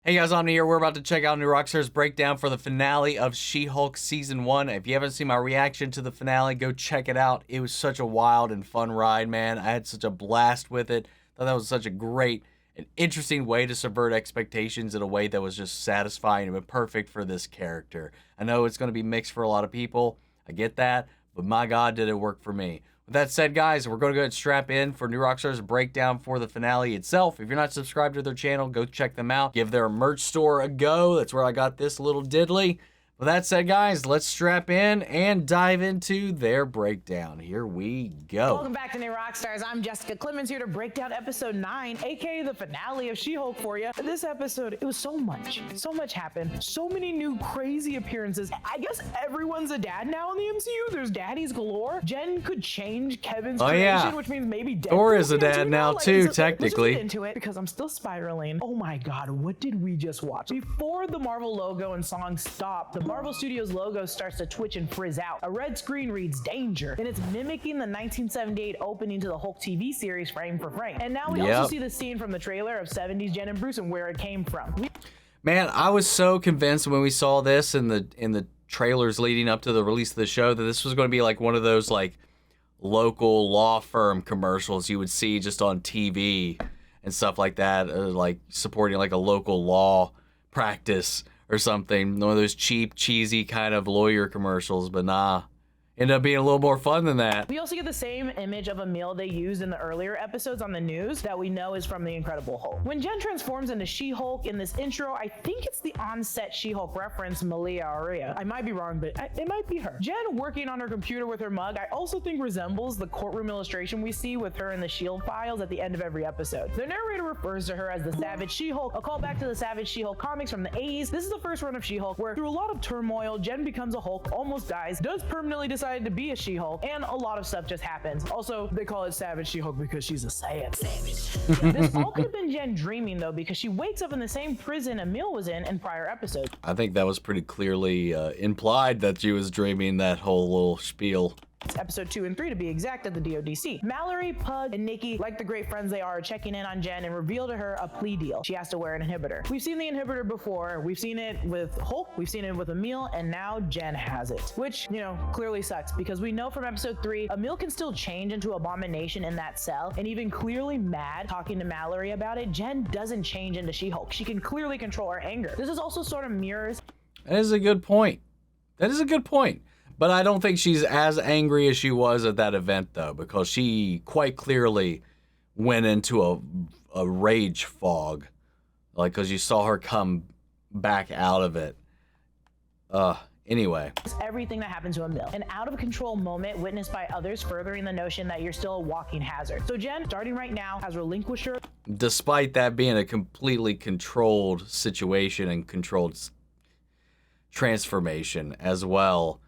Hey guys, I'm here. We're about to check out New Rockstar's breakdown for the finale of She-Hulk Season 1. If you haven't seen my reaction to the finale, go check it out. It was such a wild and fun ride, man. I had such a blast with it. Thought that was such a great and interesting way to subvert expectations in a way that was just satisfying and perfect for this character. I know it's going to be mixed for a lot of people. I get that, but my God, did it work for me. With that said, guys, we're going to go ahead and strap in for New Rockstar's breakdown for the finale itself. If you're not subscribed to their channel, go check them out. Give their merch store a go. That's where I got this little diddly. With that said, guys, let's strap in and dive into their breakdown. Here we go. Welcome back to New Rockstars. I'm Jessica Clemens here to break down episode 9, aka the finale of She-Hulk for you. This episode, it was so much happened. So many new crazy appearances. I guess everyone's a dad now in the MCU. There's daddies galore. Jen could change Kevin's creation, which means maybe Thor is a dad now too, technically. Let's just get into it because I'm still spiraling. Oh my God, what did we just watch? Before the Marvel logo and song stop, the Marvel Studios logo starts to twitch and frizz out. A red screen reads danger, and it's mimicking the 1978 opening to the Hulk TV series frame for frame. And now we also see the scene from the trailer of 70s Jen and Bruce and where it came from. Man, I was so convinced when we saw this in the trailers leading up to the release of the show that this was going to be like one of those like local law firm commercials you would see just on TV and stuff like that, like supporting like a local law practice or something. One of those cheap, cheesy kind of lawyer commercials, but nah. Ended up being a little more fun than that. We also get the same image of a meal they used in the earlier episodes on the news that we know is from the Incredible Hulk. When Jen transforms into She-Hulk in this intro, I think it's the on-set She-Hulk reference, Malia Aria. I might be wrong, but it might be her. Jen working on her computer with her mug, I also think resembles the courtroom illustration we see with her in the S.H.I.E.L.D. files at the end of every episode. The narrator refers to her as the Savage She-Hulk, a callback to the Savage She-Hulk comics from the 80s. This is the first run of She-Hulk where, through a lot of turmoil, Jen becomes a Hulk, almost dies, does permanently decide to be a She-Hulk, and a lot of stuff just happens. Also, they call it Savage She-Hulk because she's a savage. This all could have been Jen dreaming though, because she wakes up in the same prison Emil was in prior episodes. I think that was pretty clearly implied that she was dreaming that whole little spiel. Episode 2 and 3 to be exact at the DODC. Mallory, Pug, and Nikki, like the great friends they are checking in on Jen and reveal to her a plea deal. She has to wear an inhibitor. We've seen the inhibitor before. We've seen it with Hulk, we've seen it with Emil, and now Jen has it. Which, you know, clearly sucks because we know from episode 3, Emil can still change into Abomination in that cell, and even clearly mad talking to Mallory about it, Jen doesn't change into She-Hulk. She can clearly control her anger. This is also sort of mirrors. That is a good point. That is a good point. But I don't think she's as angry as she was at that event, though, because she quite clearly went into a rage fog, like, because you saw her come back out of it. Anyway. Everything that happened to Emil. An out-of-control moment witnessed by others, furthering the notion that you're still a walking hazard. So Jen, starting right now, has relinquished her. Despite that being a completely controlled situation and controlled transformation as well.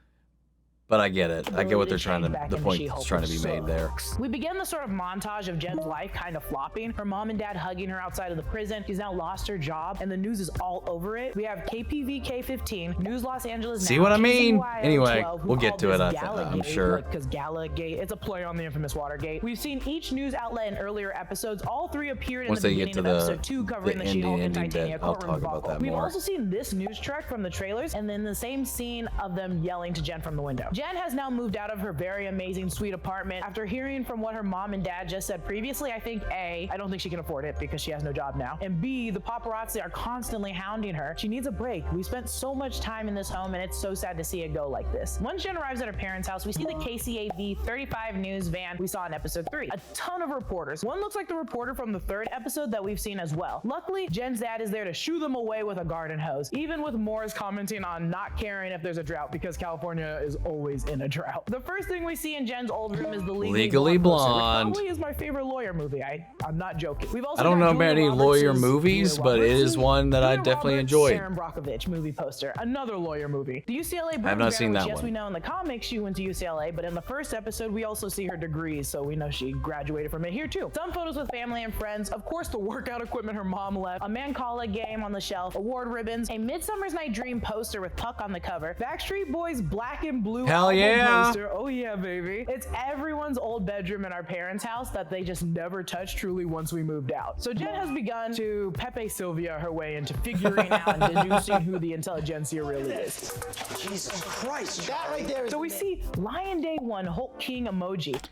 But I get it. I get what they're trying to, the point that's trying to be made there. We begin the sort of montage of Jen's life kind of flopping. Her mom and dad hugging her outside of the prison. She's now lost her job, and the news is all over it. We have KPV K15, News Los Angeles now. See what I mean? Anyway, we'll get to it, I'm sure. Because Galagate, it's a play on the infamous Watergate. We've seen each news outlet in earlier episodes. All 3 appeared in the beginning of episode 2, covering the She-Hulk and Titania courtroom debacle. We've also seen this news truck from the trailers, and then the same scene of them yelling to Jen from the window. Jen has now moved out of her very amazing suite apartment. After hearing from what her mom and dad just said previously, I think A, I don't think she can afford it because she has no job now, and B, the paparazzi are constantly hounding her. She needs a break. We spent so much time in this home, and it's so sad to see it go like this. Once Jen arrives at her parents' house, we see the KCAV 35 news van we saw in episode 3. A ton of reporters. One looks like the reporter from the 3rd episode that we've seen as well. Luckily, Jen's dad is there to shoo them away with a garden hose, even with Morris commenting on not caring if there's a drought because California is always in a drought. The first thing we see in Jen's old room is the Legally Blonde. Which probably is my favorite lawyer movie. I'm not joking. We've also I don't know about any lawyer movies, but it is one that I definitely enjoyed. Sharon Brockovich movie poster, another lawyer movie. The UCLA. I have not seen that one. Yes, we know in the comics she went to UCLA, but in the first episode we also see her degrees, so we know she graduated from it here too. Some photos with family and friends. Of course, the workout equipment her mom left. A Mancala game on the shelf. Award ribbons. A Midsummer's Night Dream poster with Puck on the cover. Backstreet Boys black and blue Hell yeah. Poster. Oh yeah, baby. It's everyone's old bedroom in our parents' house that they just never touched truly once we moved out. So Jen has begun to Pepe Sylvia her way into figuring out and deducing who the intelligentsia really is. Jesus Christ, that right there is... So we see Lion Day 1 Hulk King emoji.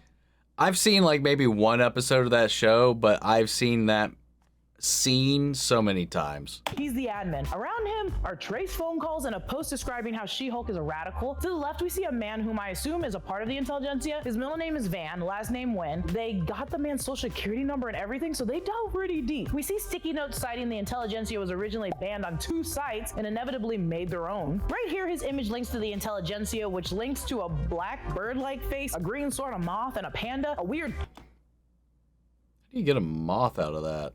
I've seen like maybe one episode of that show, but I've seen that scene so many times. He's the admin. Around him are trace phone calls and a post describing how She-Hulk is a radical. To the left, we see a man whom I assume is a part of the intelligentsia. His middle name is Van, last name Wen. They got the man's social security number and everything, so they dove pretty deep. We see sticky notes citing the intelligentsia was originally banned on 2 sites and inevitably made their own. Right here, his image links to the intelligentsia, which links to a black bird-like face, a green sort of moth, and a panda, a weird... How do you get a moth out of that?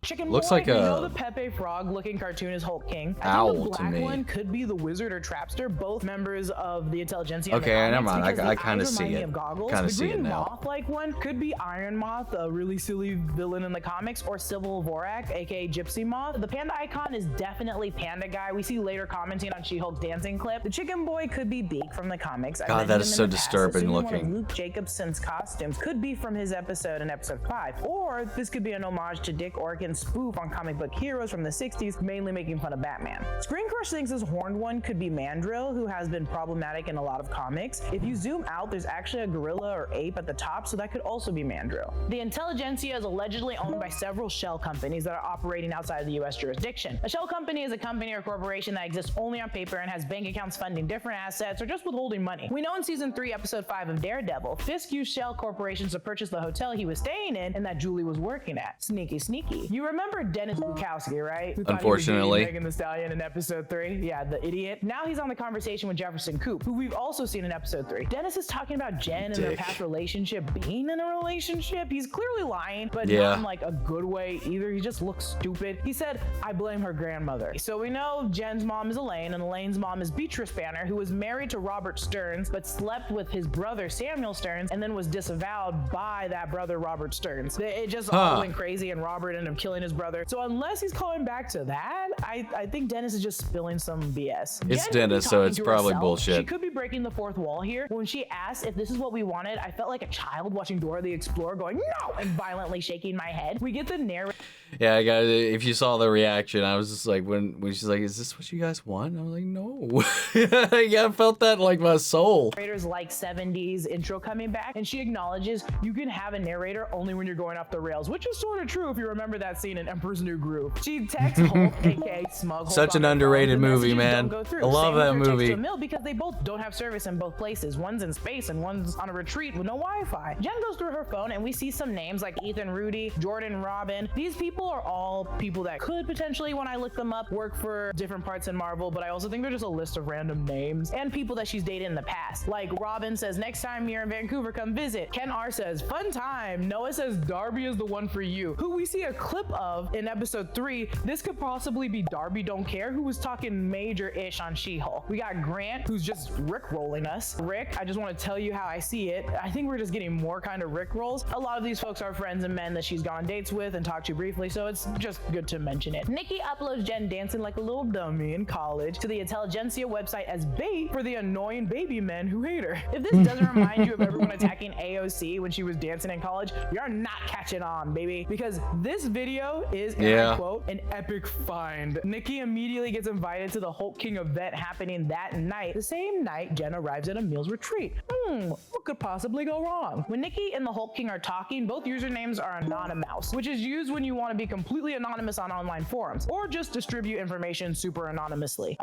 Chicken looks boy, like you a know the Pepe Frog looking cartoon is Hulk King. I owl think the black to me. one could be the wizard or trapster, both members of the intelligentsia. Okay, never mind. I kind of eyes see remind me it. of goggles. Kind of The see it green now. moth-like one could be Iron Moth, a really silly villain in the comics, or Sybil Vorak, aka Gypsy Moth. The panda icon is definitely Panda Guy. We see later commenting on She-Hulk's dancing clip. The chicken boy could be Beak from the comics. God, that is so disturbing One looking. of Luke Jacobson's costumes could be from his episode in episode 5, or this could be an homage to Dick Orkin's spoof on comic book heroes from the 60s, mainly making fun of Batman. Screen Crush thinks this horned one could be Mandrill, who has been problematic in a lot of comics. If you zoom out, there's actually a gorilla or ape at the top, so that could also be Mandrill. The intelligentsia is allegedly owned by several shell companies that are operating outside of the US jurisdiction. A shell company is a company or corporation that exists only on paper and has bank accounts funding different assets or just withholding money. We know in season 3, episode 5 of Daredevil, Fisk used shell corporations to purchase the hotel he was staying in and that Julie was working at. Sneaky, sneaky. You remember Dennis Bukowski, right? Who thought Unfortunately. he was Megan Thee Stallion in episode 3? Yeah, the idiot. Now he's on the conversation with Jefferson Coop, who we've also seen in episode 3. Dennis is talking about Jen and their past relationship being in a relationship. He's clearly lying, but not in like a good way either. He just looks stupid. He said, I blame her grandmother. So we know Jen's mom is Elaine and Elaine's mom is Beatrice Banner, who was married to Robert Stearns, but slept with his brother Samuel Stearns and then was disavowed by that brother Robert Stearns. It just all went crazy and Robert ended up killing his brother. So unless he's calling back to that, I think Dennis is just spilling some BS. It's Jen Dennis, so it's probably herself. bullshit. She could be breaking the fourth wall here. When she asked if this is what we wanted, I felt like a child watching Dora the Explorer going, no, and violently shaking my head. We get the narrative. Yeah, I got. If you saw the reaction, I was just like, when she's like, "Is this what you guys want?" I was like, "No." Yeah, I felt that like my soul. Narrators like 70s intro coming back, and she acknowledges you can have a narrator only when you're going off the rails, which is sort of true if you remember that scene in Emperor's New Groove. She texts Hulk, aka Smug Hulk. Such an underrated movie, man. I love that movie. Jamil, because they both don't have service in both places. One's in space and one's on a retreat with no Wi-Fi. Jen goes through her phone, and we see some names like Ethan, Rudy, Jordan, Robin. These people are all people that could potentially, when I look them up, work for different parts in Marvel, but I also think they're just a list of random names and people that she's dated in the past. Like Robin says, next time you're in Vancouver, come visit. Ken R says, fun time. Noah says, Darby is the one for you, who we see a clip of in episode 3. This could possibly be Darby Don't Care, who was talking major-ish on She-Hulk. We got Grant, who's just Rick-rolling us. Rick, I just want to tell you how I see it. I think we're just getting more kind of Rick-rolls. A lot of these folks are friends and men that she's gone on dates with and talked to briefly, so it's just good to mention it. Nikki uploads Jen dancing like a little dummy in college to the Intelligentsia website as bait for the annoying baby men who hate her. If this doesn't remind you of everyone attacking AOC when she was dancing in college, you're not catching on, baby. Because this video is, and I quote, an epic find. Nikki immediately gets invited to the Hulk King event happening that night. The same night, Jen arrives at Emil's retreat. What could possibly go wrong? When Nikki and the Hulk King are talking, both usernames are anonymous, which is used when you want to be completely anonymous on online forums, or just distribute information super anonymously.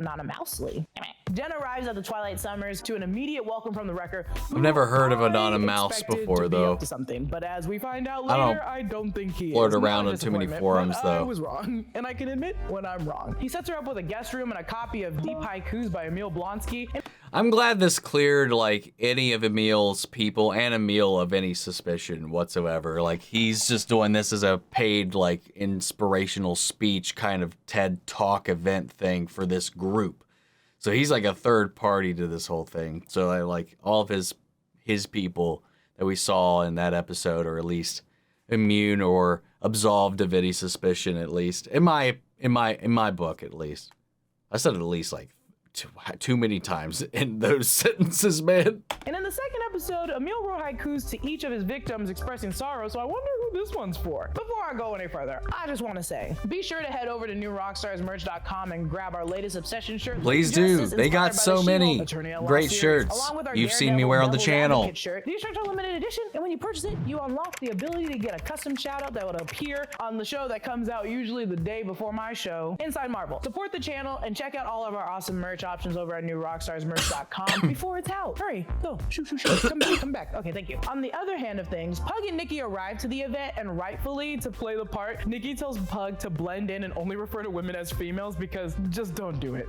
Jen arrives at the Twilight Summers to an immediate welcome from the Wrecker. I've never heard of Anonymous before, though. To something, but as we find out later, I don't think he flirt is. around on too many forums, though. I was wrong, and I can admit when I'm wrong. He sets her up with a guest room and a copy of Deep Haikus by Emil Blonsky. I'm glad this cleared like any of Emil's people and Emil of any suspicion whatsoever. Like he's just doing this as a paid like inspirational speech kind of TED Talk event thing for this group. So he's like a third party to this whole thing. So I like all of his people that we saw in that episode are at least immune or absolved of any suspicion, at least in my book, at least. I said at least like too many times in those sentences, man. And in the second episode, Emil wrote haikus to each of his victims expressing sorrow, so I wonder who this one's for. Before I go any further, I just want to say, be sure to head over to newrockstarsmerch.com and grab our latest Obsession shirt. Please do. They got so many great shirts you've seen me wear on the channel. Shirt. These shirts are limited edition, and when you purchase it, you unlock the ability to get a custom shout out that would appear on the show that comes out usually the day before my show, Inside Marvel. Support the channel and check out all of our awesome merch options over at newrockstarsmerch.com before it's out. Hurry, go, shoot. Come back. Okay, thank you. On the other hand of things, Pug and Nikki arrive to the event, and rightfully, to play the part, Nikki tells Pug to blend in and only refer to women as females because just don't do it.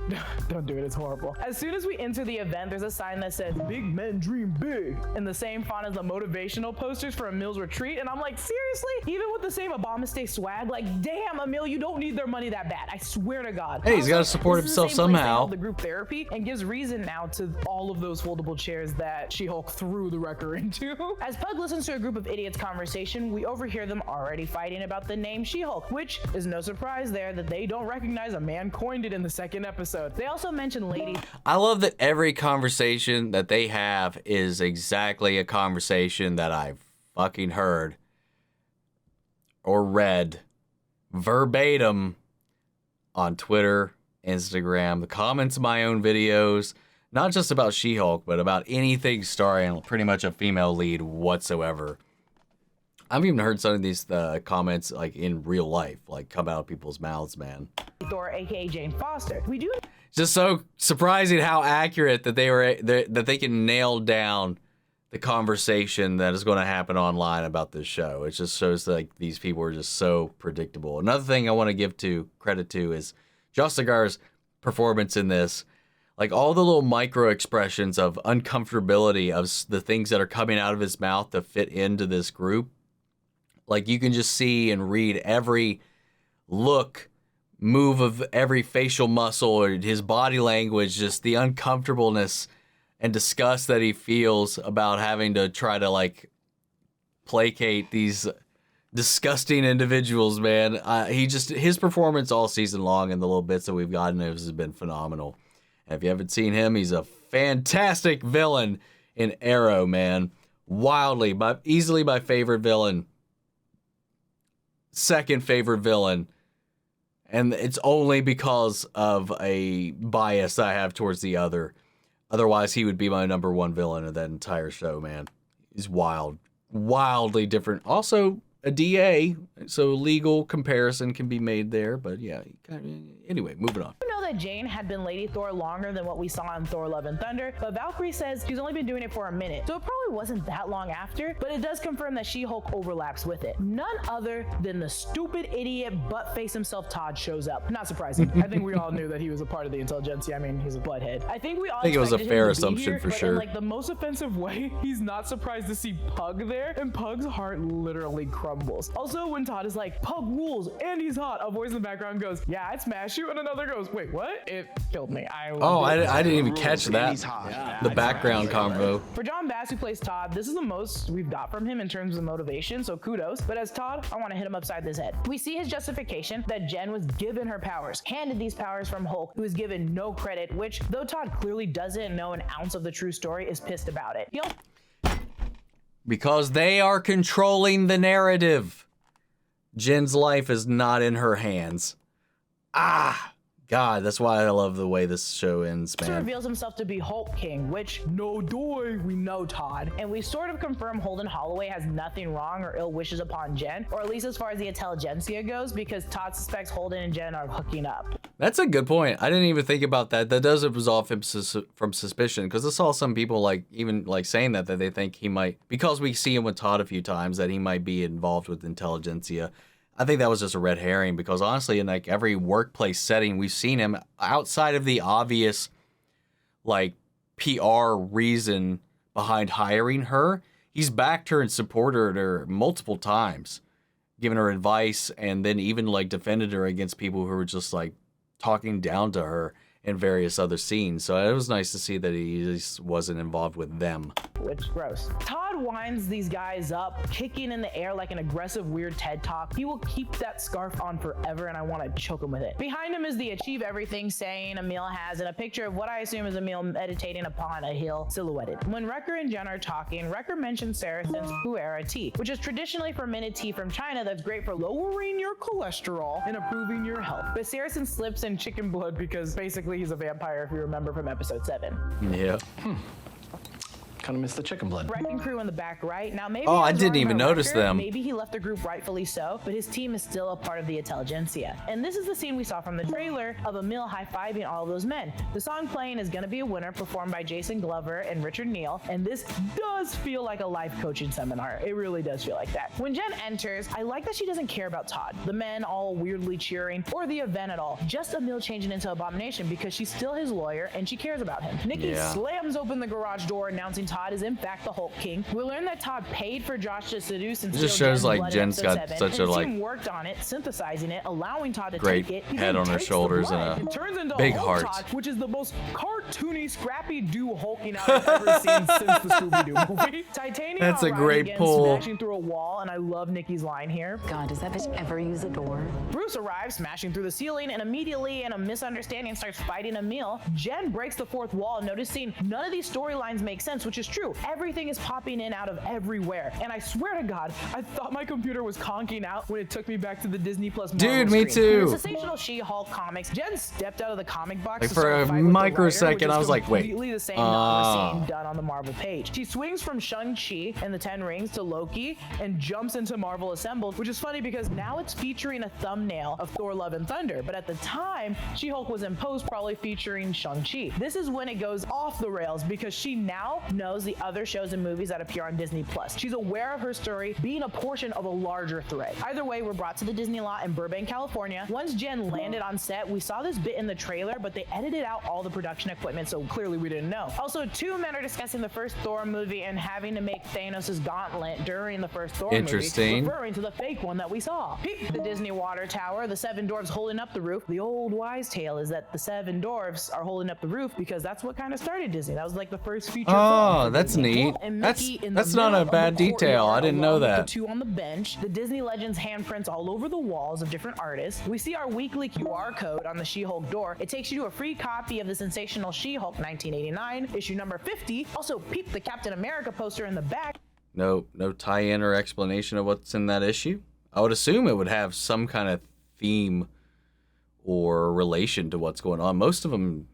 Don't do it, it's horrible. As soon as we enter the event, there's a sign that says, "Big men dream big," in the same font as the motivational posters for Emil's retreat, and I'm like, seriously? Even with the same Obama Stay swag? Like, damn, Emil, you don't need their money that bad. I swear to God. Hey, he's got to support himself somehow. The group therapy and gives reason now to all of those foldable chairs that She-Hulk threw the wrecker into. As Pug listens to a group of idiots conversation, we overhear them already fighting about the name She-Hulk, which is no surprise there that they don't recognize a man coined it in the second episode. They also mention lady. I love that every conversation that they have is exactly a conversation that I've fucking heard or read verbatim on Twitter, Instagram, the comments of my own videos, not just about She-Hulk, but about anything starring pretty much a female lead whatsoever. I've even heard some of these comments like in real life, like come out of people's mouths, man. Thor, aka Jane Foster. We do. Just so surprising how accurate that they can nail down the conversation that is going to happen online about this show. It just shows like these people are just so predictable. Another thing I want to give credit to is Josh Segar's performance in this. Like all the little micro expressions of uncomfortability of the things that are coming out of his mouth to fit into this group. Like you can just see and read every look, move of every facial muscle or his body language, just the uncomfortableness and disgust that he feels about having to try to like placate these disgusting individuals, man. His performance all season long and the little bits that we've gotten has been phenomenal. And if you haven't seen him, he's a fantastic villain in Arrow, man. Easily my favorite villain. Second favorite villain. And it's only because of a bias I have towards the other. Otherwise, he would be my number one villain of that entire show, man. He's wildly different. Also, a DA, so legal comparison can be made there. But yeah, anyway, moving on. You know that Jane had been Lady Thor longer than what we saw in Thor: Love and Thunder, but Valkyrie says she's only been doing it for a minute, so it probably wasn't that long after, but it does confirm that She-Hulk overlaps with it. None other than the stupid idiot butt-face himself Todd shows up. Not surprising. I think we all knew that he was a part of the Intelligentsia. I mean, he's a bloodhead. I think it was a fair assumption for sure. In like the most offensive way, he's not surprised to see Pug there, and Pug's heart literally crumbles. Also, when Todd is like, "Pug rules and he's hot," a voice in the background goes, "Yeah, I'd smash you," and another goes, "Wait, what?" It killed me. I didn't even catch that. Yeah, the background combo. For John Bass, who plays Todd, this is the most we've got from him in terms of motivation, so kudos. But as Todd, I want to hit him upside his head. We see his justification that Jen was given her powers, handed these powers from Hulk, who was given no credit, which, though Todd clearly doesn't know an ounce of the true story, is pissed about it. Because they are controlling the narrative. Jen's life is not in her hands. God, that's why I love the way this show ends, man. He reveals himself to be Hulk King, which, no doy, we know Todd. And we sort of confirm Holden Holloway has nothing wrong or ill wishes upon Jen, or at least as far as the Intelligentsia goes, because Todd suspects Holden and Jen are hooking up. That's a good point. I didn't even think about that. That does absolve him from suspicion, because I saw some people saying that they think he might, because we see him with Todd a few times, that he might be involved with Intelligentsia. I think that was just a red herring, because honestly, in like every workplace setting, we've seen him outside of the obvious like PR reason behind hiring her. He's backed her and supported her multiple times, given her advice, and then even like defended her against people who were just like talking down to her in various other scenes. So it was nice to see that he just wasn't involved with them. Which gross. Todd winds these guys up, kicking in the air like an aggressive weird TED Talk. He will keep that scarf on forever, and I want to choke him with it. Behind him is the Achieve Everything saying Emil has, and a picture of what I assume is Emil meditating upon a hill silhouetted. When Wrecker and Jen are talking, Wrecker mentions Saracen's Pu'era tea, which is traditionally fermented tea from China that's great for lowering your cholesterol and improving your health. But Saracen slips in chicken blood because basically he's a vampire, if you remember from episode 7. Yeah. Kind of missed the chicken blood. Wrecking crew in the back right. Now maybe I didn't even notice them. Maybe he left the group rightfully so, but his team is still a part of the Intelligentsia. And this is the scene we saw from the trailer of Emil high-fiving all of those men. The song playing is gonna be a winner, performed by Jason Glover and Richard Neal, and this does feel like a life coaching seminar. It really does feel like that. When Jen enters, I like that she doesn't care about Todd, the men all weirdly cheering, or the event at all. Just Emil changing into Abomination because she's still his lawyer and she cares about him. Nikki slams open the garage door, announcing Todd is in fact the Hulk King. We learn that Todd paid for Josh to seduce and steal just shows Jen's like blood Jen's got 7, such a and the like team worked on it, synthesizing it, allowing Todd to great take it. He head then on her takes the shoulders blood. and It turns into big Hulk heart. Todd, which is the most cartoony, scrappy-doo hulking out I've ever seen since the Scooby-Doo movie. Titania That's a arrives great again, pull. smashing through a wall, and I love Nikki's line here. God, does that bitch ever use a door? Bruce arrives, smashing through the ceiling, and immediately, in a misunderstanding, starts fighting Emil. Jen breaks the fourth wall, noticing none of these storylines make sense, which is true. Everything is popping in out of everywhere, and I swear to God, I thought my computer was conking out when it took me back to the Disney Plus Marvel Dude, me screen. too. In the sensational She-Hulk comics, Jen stepped out of the comic box Like to for start a fight with the microsecond, writer, I was like, wait. completely the same that we're seeing done on the Marvel page. She swings from Shang-Chi and the Ten Rings to Loki and jumps into Marvel Assembled, which is funny because now it's featuring a thumbnail of Thor: Love and Thunder, but at the time, She-Hulk was in post probably featuring Shang-Chi. This is when it goes off the rails because she now knows the other shows and movies that appear on Disney Plus. She's aware of her story being a portion of a larger thread. Either way, we're brought to the Disney lot in Burbank, California. Once Jen landed on set, we saw this bit in the trailer, but they edited out all the production equipment, so clearly we didn't know. Also, two men are discussing the first Thor movie and having to make Thanos' gauntlet during the first Thor movie, referring to the fake one that we saw. Peep the Disney water tower, the 7 dwarves holding up the roof. The old wise tale is that the 7 dwarves are holding up the roof because that's what kind of started Disney. That was like the first feature film. Oh, that's Disney. neat. And That's Mickey in that's the not a middle of bad the detail. I courtyard, didn't know along with that. The 2 on the bench, the Disney Legends handprints all over the walls of different artists. We see our weekly QR code on the She-Hulk door. It takes you to a free copy of the sensational She-Hulk 1989, issue number 50. Also, peep the Captain America poster in the back. No tie-in or explanation of what's in that issue. I would assume it would have some kind of theme or relation to what's going on. Most of them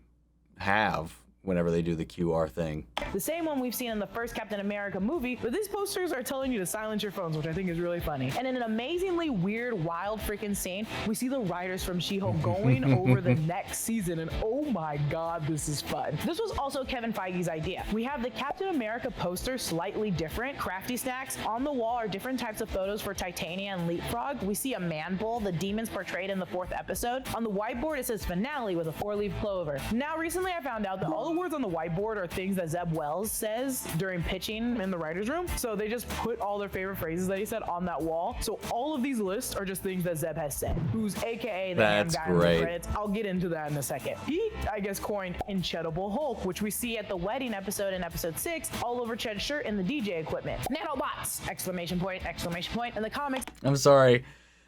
have whenever they do the QR thing. The same one we've seen in the first Captain America movie, but these posters are telling you to silence your phones, which I think is really funny. And in an amazingly weird, wild freaking scene, we see the writers from She-Hulk going over the next season, and oh my God, this is fun. This was also Kevin Feige's idea. We have the Captain America poster slightly different, crafty snacks. On the wall are different types of photos for Titania and Leapfrog. We see a man bull, the demons portrayed in the 4th episode. On the whiteboard, it says finale with a 4-leaf clover. Now, recently I found out that all the words on the whiteboard are things that Zeb Wells says during pitching in the writer's room. So they just put all their favorite phrases that he said on that wall. So all of these lists are just things that Zeb has said, who's AKA the ham guy in the credits. I'll get into that in a second. He, I guess, coined Incredible Hulk, which we see at the wedding episode in episode 6, all over Ched's shirt in the DJ equipment. Nanobots! Exclamation point, exclamation point. In the comics, I'm sorry.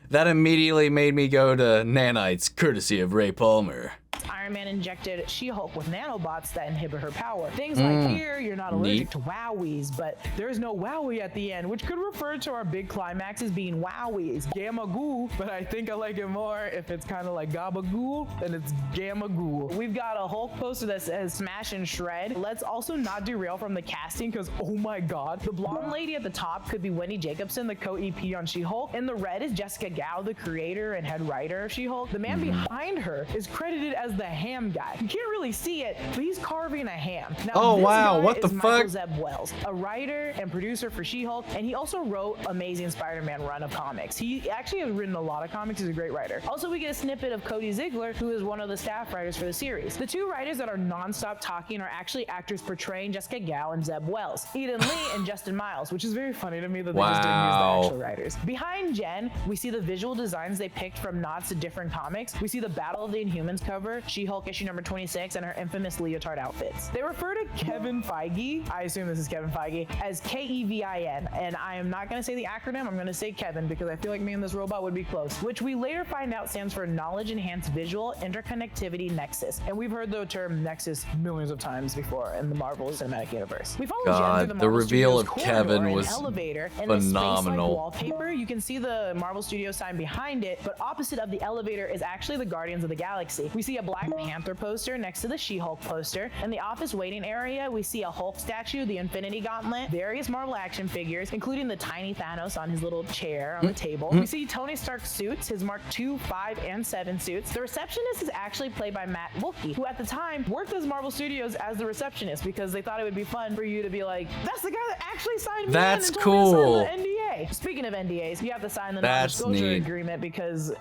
That immediately made me go to nanites, courtesy of Ray Palmer. Iron Man injected She-Hulk with nanobots that inhibit her power. Things like here, you're not allergic to wowies, but there's no wowie at the end, which could refer to our big climax as being wowies. Gamma goo, but I think I like it more if it's kind of like gabagool, then it's gamma goo. We've got a Hulk poster that says smash and shred. Let's also not derail from the casting because oh my God, the blonde lady at the top could be Wendy Jacobson, the co-EP on She-Hulk, and the red is Jessica Gao, the creator and head writer of She-Hulk. The man behind her is credited as the ham guy. You can't really see it, but he's carving a ham. Now, oh this wow, guy what the is Michael fuck? Zeb Wells, a writer and producer for She-Hulk, and he also wrote Amazing Spider-Man run of comics. He actually has written a lot of comics. He's a great writer. Also, we get a snippet of Cody Ziegler, who is one of the staff writers for the series. The 2 writers that are non-stop talking are actually actors portraying Jessica Gao and Zeb Wells, Eden Lee and Justin Miles, which is very funny to me that they just didn't use the actual writers. Behind Jen, we see the visual designs they picked from nods to different comics. We see the Battle of the Inhumans cover She-Hulk issue number 26, and her infamous leotard outfits. They refer to Kevin Feige, I assume this is Kevin Feige, as K-E-V-I-N, and I am not going to say the acronym, I'm going to say Kevin because I feel like me and this robot would be close, which we later find out stands for Knowledge Enhanced Visual Interconnectivity Nexus, and we've heard the term Nexus millions of times before in the Marvel Cinematic Universe. We follow Jen through the reveal of corridor, Kevin was elevator, and phenomenal. the wallpaper, you can see the Marvel Studios sign behind it, but opposite of the elevator is actually the Guardians of the Galaxy. We see a Black Panther poster next to the She-Hulk poster. In the office waiting area, we see a Hulk statue, the Infinity Gauntlet, various Marvel action figures, including the tiny Thanos on his little chair on the table. We see Tony Stark's suits, his Mark II, 5, and 7 suits. The receptionist is actually played by Matt Wilkie, who at the time worked as Marvel Studios as the receptionist because they thought it would be fun for you to be like, that's the guy that actually signed me That's in and cool. told me to sign the NDA. Speaking of NDAs, you have to sign the non-disclosure agreement because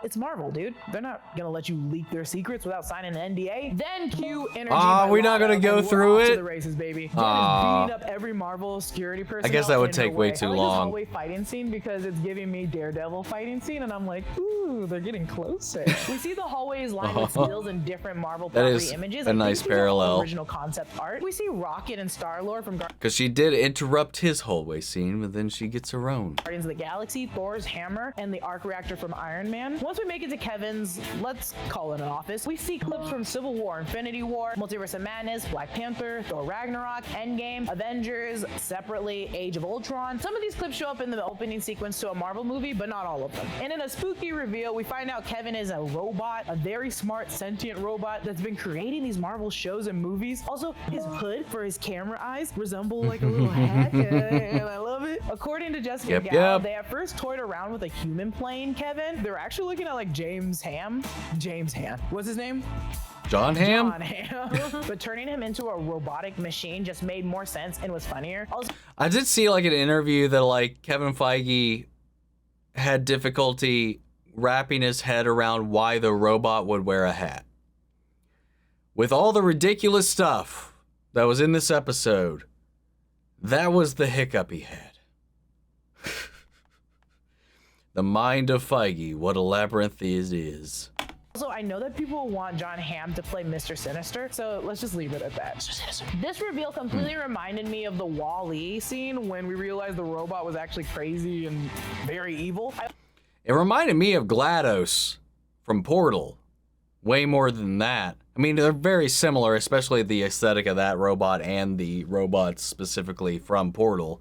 it's Marvel, dude. They're not gonna let you leak their secrets without signing an NDA. Then cue energy. We're not gonna go through it. To the races, baby. Jen is beating up every Marvel security person. I guess that would take way too long. This hallway fighting scene because it's giving me Daredevil fighting scene, and I'm like, ooh, they're getting closer. We see the hallways lined with stills and different Marvel property images. A nice parallel. Original concept art. We see Rocket and Star-Lord from because she did interrupt his hallway scene, but then she gets her own. Guardians of the Galaxy, Thor's hammer, and the arc reactor from Iron Man. Once we make it to Kevin's, let's call it an office, we see clips from Civil War, Infinity War, Multiverse of Madness, Black Panther, Thor Ragnarok, Endgame, Avengers, separately, Age of Ultron. Some of these clips show up in the opening sequence to a Marvel movie, but not all of them. And in a spooky reveal, we find out Kevin is a robot, a very smart, sentient robot that's been creating these Marvel shows and movies. Also, his hood for his camera eyes resemble like a little hat, and I love it. According to Jessica Gal, they at first toyed around with a human playing Kevin. They were actually looking at like James Ham. What's his name? John Hamm? John Hamm. But turning him into a robotic machine just made more sense and was funnier. Also, I did see like an interview that like Kevin Feige had difficulty wrapping his head around why the robot would wear a hat. With all the ridiculous stuff that was in this episode, that was the hiccup he had. The mind of Feige, what a labyrinth it is. Also, I know that people want John Hamm to play Mr. Sinister, so let's just leave it at that. This reveal completely reminded me of the Wall-E scene when we realized the robot was actually crazy and very evil. It reminded me of GLaDOS from Portal. Way more than that. I mean, they're very similar, especially the aesthetic of that robot and the robots specifically from Portal.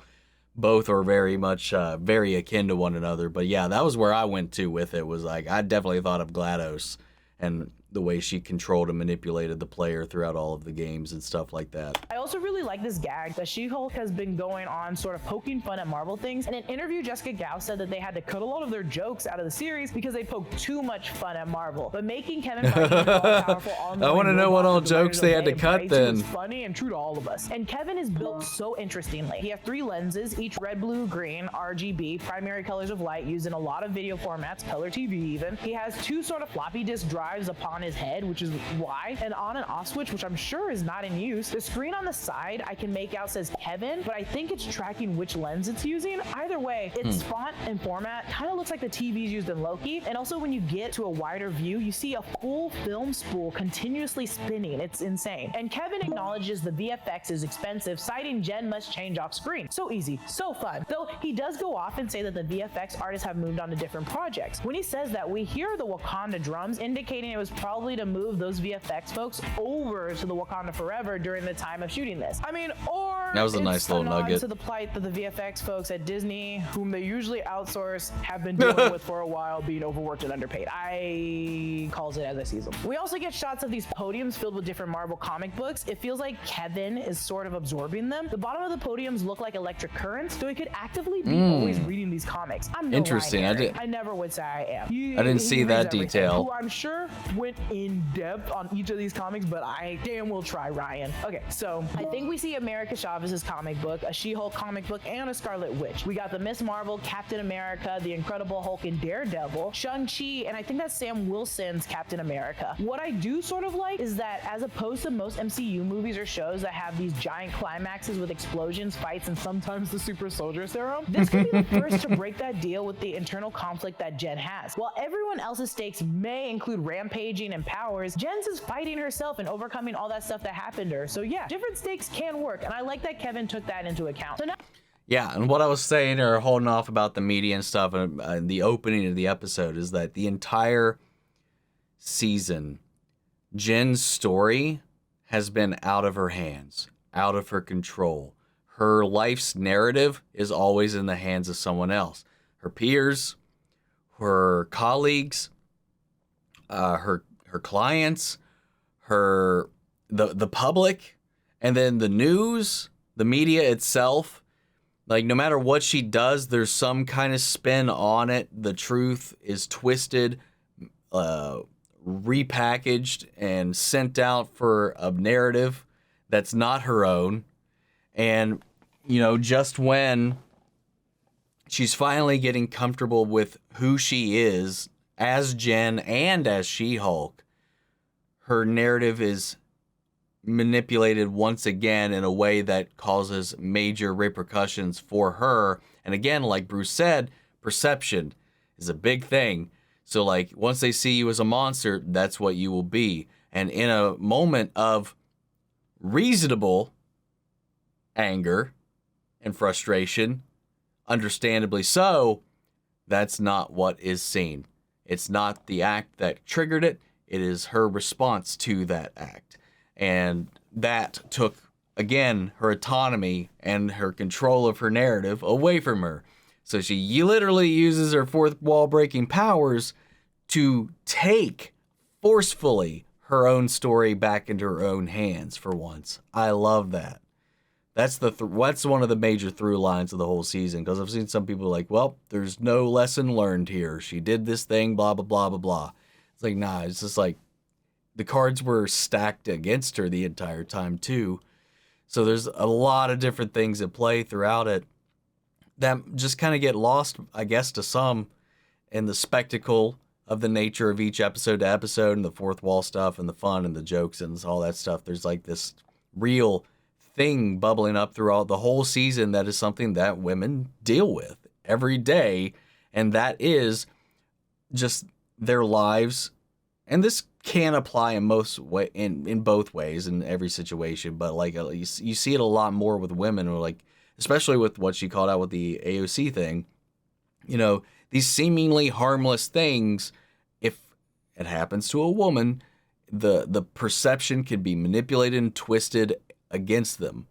Both are very much, very akin to one another. But yeah, that was where I went to with it, was like, I definitely thought of GLaDOS and the way she controlled and manipulated the player throughout all of the games and stuff like that. I also really like this gag that She-Hulk has been going on sort of poking fun at Marvel things. In an interview, Jessica Gal said that they had to cut a lot of their jokes out of the series because they poked too much fun at Marvel. But making Kevin Feige all powerful, I want to know what all jokes they had to cut then. Was funny and true to all of us. And Kevin is built so interestingly. He has 3 lenses, each red, blue, green, RGB, primary colors of light used in a lot of video formats, color TV even. He has 2 sort of floppy disk drives upon his head, which is why, an on and off switch, which I'm sure is not in use. The screen on the side I can make out says Kevin, but I think it's tracking which lens it's using. Either way, its font and format kind of looks like the TVs used in Loki. And also when you get to a wider view, you see a full film spool continuously spinning. It's insane. And Kevin acknowledges the VFX is expensive, citing Jen must change off screen. So easy, so fun. Though he does go off and say that the VFX artists have moved on to different projects. When he says that, we hear the Wakanda drums, indicating it was probably to move those VFX folks over to the Wakanda Forever during the time of shooting this. I mean, or that was a nice little nugget to the plight that the VFX folks at Disney, whom they usually outsource, have been dealing with for a while, being overworked and underpaid. I calls it as I see them. We also get shots of these podiums filled with different Marvel comic books. It feels like Kevin is sort of absorbing them. The bottom of the podiums look like electric currents, so he could actively be always reading these comics. I'm no interesting. I never would say I am. I didn't see that detail. Who I'm sure went in depth on each of these comics, but I damn will try, Ryan. Okay, so I think we see America Chavez's comic book, a She-Hulk comic book, and a Scarlet Witch. We got the Miss Marvel, Captain America, the Incredible Hulk, and Daredevil, Shang-Chi, and I think that's Sam Wilson's Captain America. What I do sort of like is that as opposed to most MCU movies or shows that have these giant climaxes with explosions, fights, and sometimes the super soldier serum, this could be the first to break that deal with the internal conflict that Jen has. While everyone else's stakes may include rampaging gain in powers, Jen's is fighting herself and overcoming all that stuff that happened to her. So yeah, different stakes can work, and I like that Kevin took that into account. So now, yeah, and what I was saying or holding off about the media and stuff and the opening of the episode is that the entire season, Jen's story has been out of her hands, out of her control. Her life's narrative is always in the hands of someone else. Her peers, her colleagues, her clients, the public, and then the news, the media itself. Like, no matter what she does, there's some kind of spin on it. The truth is twisted, repackaged, and sent out for a narrative that's not her own. And, you know, just when she's finally getting comfortable with who she is as Jen and as She-Hulk, her narrative is manipulated once again in a way that causes major repercussions for her. And again, like Bruce said, perception is a big thing. So, like, once they see you as a monster, that's what you will be. And in a moment of reasonable anger and frustration, understandably so, that's not what is seen. It's not the act that triggered it. It is her response to that act. And that took, again, her autonomy and her control of her narrative away from her. So she literally uses her fourth wall breaking powers to take forcefully her own story back into her own hands for once. I love that. That's that's one of the major through lines of the whole season, because I've seen some people like, well, there's no lesson learned here. She did this thing, blah, blah, blah, blah, blah. It's like, nah, it's just like the cards were stacked against her the entire time too. So there's a lot of different things at play throughout it that just kind of get lost, I guess, to some in the spectacle of the nature of each episode to episode and the fourth wall stuff and the fun and the jokes and all that stuff. There's like this real thing bubbling up throughout the whole season that is something that women deal with every day, and that is just their lives. And this can apply in in both ways in every situation, but like you see it a lot more with women, or like especially with what she called out with the AOC thing. You know, these seemingly harmless things, if it happens to a woman, the perception can be manipulated and twisted against them.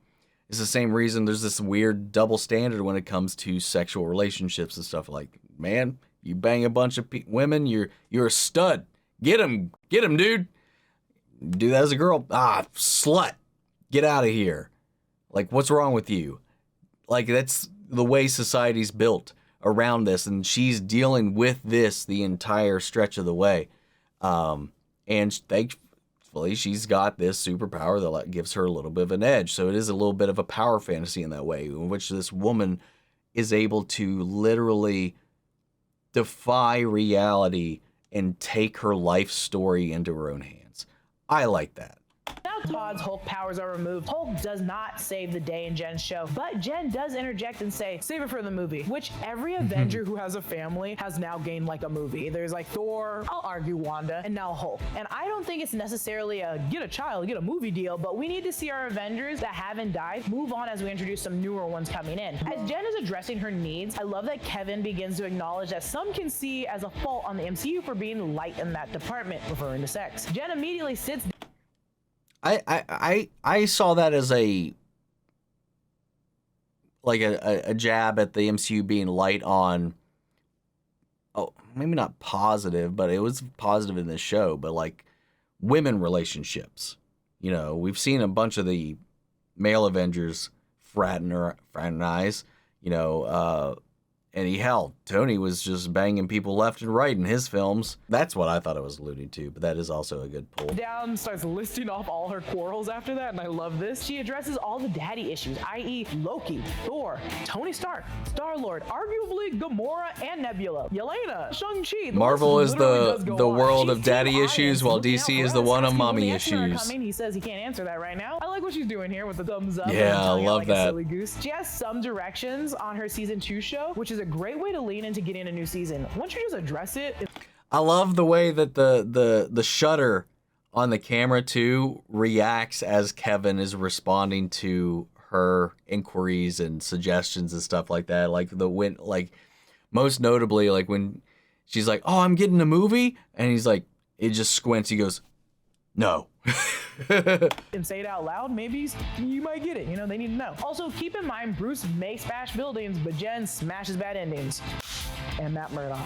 It's the same reason there's this weird double standard when it comes to sexual relationships and stuff. Like, man, you bang a bunch of women, you're a stud. Get him, dude. Do that as a girl, slut. Get out of here. Like, what's wrong with you? Like, that's the way society's built around this, and she's dealing with this the entire stretch of the way. And thankfully, she's got this superpower that gives her a little bit of an edge. So it is a little bit of a power fantasy in that way, in which this woman is able to literally defy reality and take her life story into her own hands. I like that. Now Todd's Hulk powers are removed. Hulk does not save the day in Jen's show, but Jen does interject and say, save it for the movie, which every Avenger who has a family has now gained like a movie. There's like Thor, I'll argue Wanda, and now Hulk. And I don't think it's necessarily a get a movie deal, but we need to see our Avengers that haven't died move on as we introduce some newer ones coming in. As Jen is addressing her needs, I love that Kevin begins to acknowledge that some can see as a fault on the MCU for being light in that department, referring to sex. Jen immediately sits down. I saw that as a jab at the MCU being light on, maybe not positive, but it was positive in this show, but like women relationships. You know, we've seen a bunch of the male Avengers fraternize, and Tony was just banging people left and right in his films. That's what I thought it was alluding to, but that is also a good pull. Down starts listing off all her quarrels after that, and I love this. She addresses all the daddy issues, i.e. Loki, Thor, Tony Stark, Star-Lord, arguably Gamora and Nebula, Yelena, Shang-Chi. Marvel is the world of daddy issues, while DC is the one of mommy issues. He says he can't answer that right now. I like what she's doing here with the thumbs up. Yeah, I love that. Silly goose. She has some directions on her season 2 show, which is a great way to lean into getting a new season. Once you just address it. I love the way that the shutter on the camera too reacts as Kevin is responding to her inquiries and suggestions and stuff like that. Like most notably, like when she's like, "Oh, I'm getting a movie," and he's like, it just squints. He goes, "No." And say it out loud, maybe you might get it. You know, they need to know. Also, keep in mind, Bruce may smash buildings, but Jen smashes bad endings. And Matt Murdock.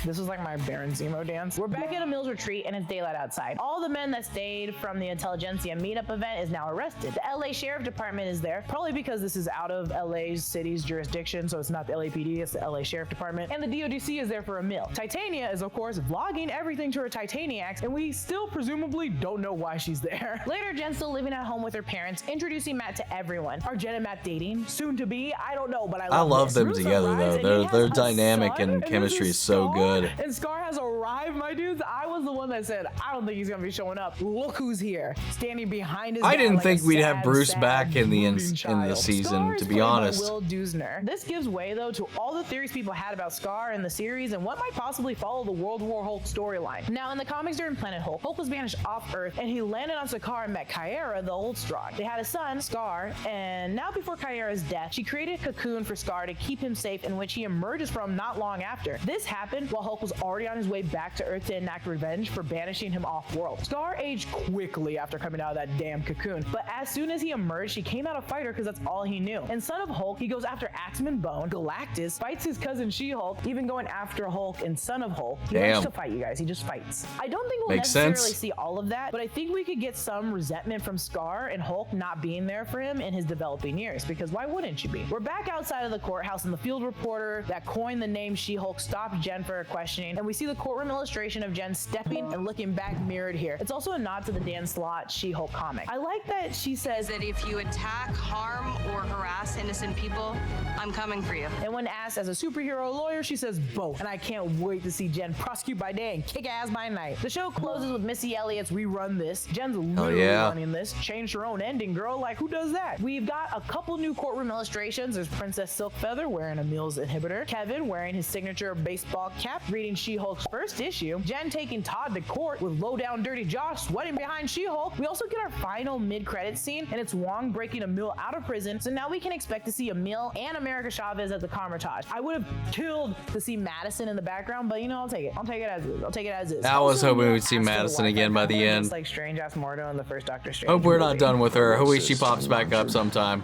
This is like my Baron Zemo dance. We're back at Emil's retreat and it's daylight outside. All the men that stayed from the Intelligentsia meetup event is now arrested. The LA Sheriff Department is there, probably because this is out of LA's city's jurisdiction, so it's not the LAPD, it's the LA Sheriff Department. And the DODC is there for Emil. Titania is, of course, vlogging everything to her Titaniacs, and we still presumably don't know why she's there. Later, Jen's still living at home with her parents, introducing Matt to everyone. Are Jen and Matt dating? Soon to be? I don't know, but I love them Bruce together, though. Their dynamic and chemistry is so good. And Scar has arrived, my dudes. I was the one that said, I don't think he's gonna be showing up. Look who's here, standing behind his I didn't like think we'd have Bruce sad, back in the child. season, Scar to is be played by honest. Will Dusner. This gives way, though, to all the theories people had about Scar in the series and what might possibly follow the World War Hulk storyline. Now, in the comics during Planet Hulk, Hulk was banished off Earth, and he landed on Sakaar and met Kyra, the Old Strong. They had a son, Scar, and now before Kyra's death, she created a cocoon for Scar to keep him safe, in which he emerges from not long after. This happened while Hulk was already on his way back to Earth to enact revenge for banishing him off-world. Scar aged quickly after coming out of that damn cocoon, but as soon as he emerged, he came out a fighter because that's all he knew. In Son of Hulk, he goes after Axeman Bone, Galactus, fights his cousin She-Hulk, even going after Hulk in Son of Hulk. He likes to fight, you guys. He just fights. I don't think we'll necessarily see all of that, but I think we could get some resentment from Scar and Hulk not being there for him in his developing years, because why wouldn't you be? We're back outside of the courthouse, and the field reporter that coined the name She-Hulk stopped Jen for her questioning, and we see the courtroom illustration of Jen stepping and looking back mirrored here. It's also a nod to the Dan Slott She-Hulk comic. I like that she says that if you attack, harm, or harass innocent people, I'm coming for you. And when asked as a superhero lawyer, she says both. And I can't wait to see Jen prosecute by day and kick ass by night. The show closes with Missy Elliott's We Run This. Jen's literally running this. Changed her own ending, girl. Like, who does that? We've got a couple new courtroom illustrations. There's Princess Silkfeather wearing Emil's inhibitor, Kevin wearing his signature baseball cap, reading She-Hulk's first issue, Jen taking Todd to court with low-down Dirty Josh sweating behind She-Hulk. We also get our final mid-credits scene, and it's Wong breaking Emil out of prison, so now we can expect to see Emil and America Chavez at the Carmitage. I would have killed to see Madison in the background, but you know, I'll take it. I'll take it as is. I'll take it as is. I was hoping we'd see Madison again by the end. Just like Strange-ass Mordo in the first Doctor Strange. Hope we're not done with her. Hope she pops back up sometime.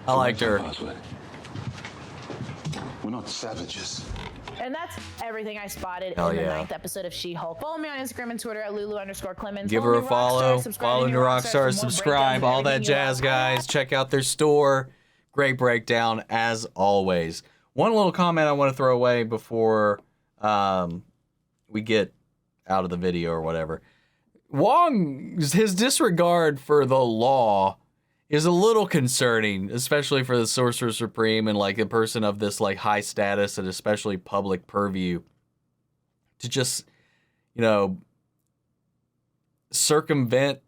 I liked her. We're not savages. And that's everything I spotted in the 9th episode of She-Hulk. Follow me on Instagram and Twitter at Lulu_Clemens. Give her a follow. Follow New Rockstar. Subscribe. All that jazz, guys. Check out their store. Great breakdown, as always. One little comment I want to throw away before we get out of the video or whatever. Wong, his disregard for the law is a little concerning, especially for the Sorcerer Supreme and like a person of this like high status and especially public purview to just, you know, circumvent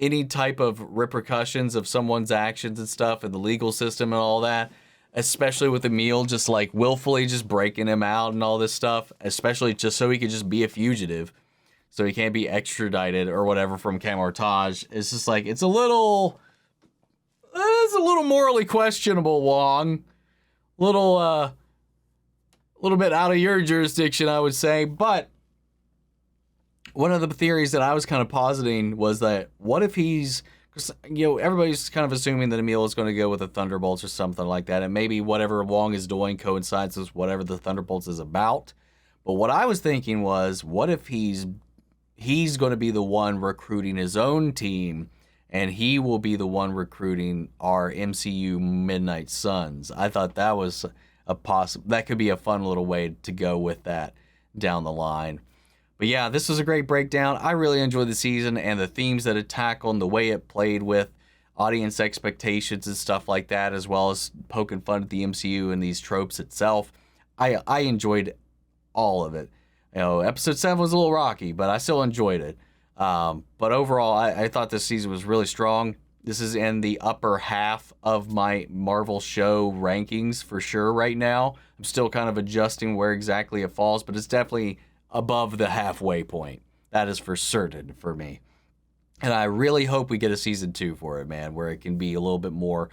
any type of repercussions of someone's actions and stuff and the legal system and all that, especially with Emil just like willfully just breaking him out and all this stuff, especially just so he could just be a fugitive, so he can't be extradited or whatever from Camartage. It's just like, it's a little morally questionable, Wong. Little bit out of your jurisdiction, I would say. But one of the theories that I was kind of positing was that what if he's, cause, you know, everybody's kind of assuming that Emil is going to go with the Thunderbolts or something like that, and maybe whatever Wong is doing coincides with whatever the Thunderbolts is about. But what I was thinking was, what if he's going to be the one recruiting his own team, and he will be the one recruiting our MCU Midnight Suns. I thought that was that could be a fun little way to go with that down the line. But yeah, this was a great breakdown. I really enjoyed the season and the themes that it tackled and the way it played with audience expectations and stuff like that, as well as poking fun at the MCU and these tropes itself. I enjoyed all of it. You know, episode 7 was a little rocky, but I still enjoyed it. But overall, I thought this season was really strong. This is in the upper half of my Marvel show rankings for sure right now. I'm still kind of adjusting where exactly it falls, but it's definitely above the halfway point. That is for certain for me. And I really hope we get a season 2 for it, man, where it can be a little bit more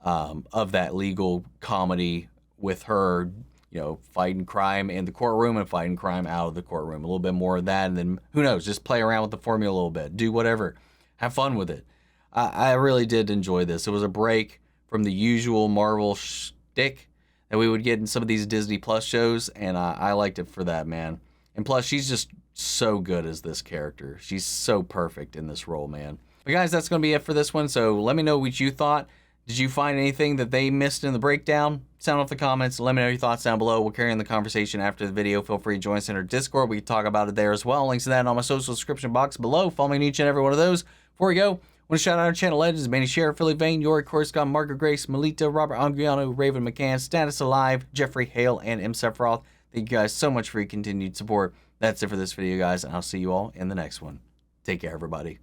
of that legal comedy with her, you know, fighting crime in the courtroom and fighting crime out of the courtroom. A little bit more of that, and then, who knows, just play around with the formula a little bit. Do whatever. Have fun with it. I really did enjoy this. It was a break from the usual Marvel shtick that we would get in some of these Disney Plus shows, and I liked it for that, man. And plus, she's just so good as this character. She's so perfect in this role, man. But guys, that's going to be it for this one, so let me know what you thought. Did you find anything that they missed in the breakdown? Sound off the comments. Let me know your thoughts down below. We'll carry on the conversation after the video. Feel free to join us in our Discord. We can talk about it there as well. Links to that in all my social description box below. Follow me in each and every one of those. Before we go, I want to shout out our channel legends, Manny Share, Philly Vane, Yori Korscott, Margaret Grace, Melita, Robert Angriano, Raven McCann, Status Alive, Jeffrey Hale, and M. Sephiroth. Thank you guys so much for your continued support. That's it for this video, guys, and I'll see you all in the next one. Take care, everybody.